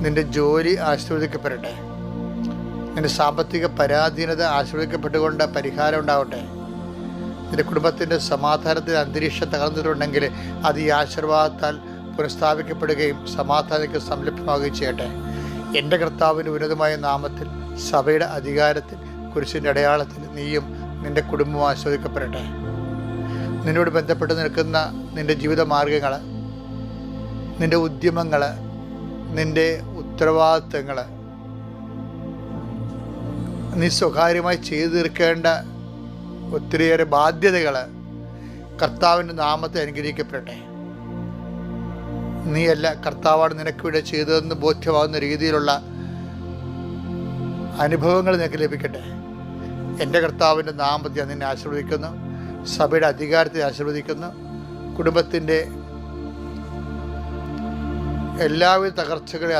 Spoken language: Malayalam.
നിൻ്റെ ജോലി ആശീർവദിക്കപ്പെടട്ടെ. നിൻ്റെ സാമ്പത്തിക പരാധീനത ആശീർവദിക്കപ്പെട്ടുകൊണ്ട് പരിഹാരം ഉണ്ടാവട്ടെ. നിൻ്റെ കുടുംബത്തിൻ്റെ സമാധാനത്തിൻ്റെ അന്തരീക്ഷം തകർന്നിട്ടുണ്ടെങ്കിൽ അത് ഈ ആശീർവാദത്താൽ പുനഃസ്ഥാപിക്കപ്പെടുകയും സമാധാനಕ್ಕೆ സംലഭ്യമാവുകയും ചെയ്യട്ടെ. എൻ്റെ കർത്താവിൻ്റെ ഉന്നതമായ നാമത്തിൽ, സഭയുടെ അധികാരത്തിൽ, കുരിശിൻ്റെ അടയാളത്തിൽ നീയും നിൻ്റെ കുടുംബവും ആസ്വദിക്കപ്പെടട്ടെ. നിന്നോട് ബന്ധപ്പെട്ട് നിൽക്കുന്ന നിൻ്റെ ജീവിത മാർഗങ്ങൾ, നിൻ്റെ ഉദ്യമങ്ങൾ, നിൻ്റെ ഉത്തരവാദിത്തങ്ങൾ, നീ സ്വകാര്യമായി ചെയ്തു തീർക്കേണ്ട ഒത്തിരിയേറെ ബാധ്യതകൾ കർത്താവിൻ്റെ നാമത്തെ അനുഗ്രഹിക്കപ്പെടട്ടെ. നീയല്ല, കർത്താവാണ് നിനക്കിവിടെ ചെയ്തതെന്ന് ബോധ്യമാകുന്ന രീതിയിലുള്ള അനുഭവങ്ങൾ നിനക്ക് ലഭിക്കട്ടെ. എൻ്റെ കർത്താവിൻ്റെ നാമത്തെ ഞാൻ നിന്നെ ആശീർവദിക്കുന്നു. സഭയുടെ അധികാരത്തെ ആശീർവദിക്കുന്നു. കുടുംബത്തിൻ്റെ എല്ലാവിധ തകർച്ചകളെ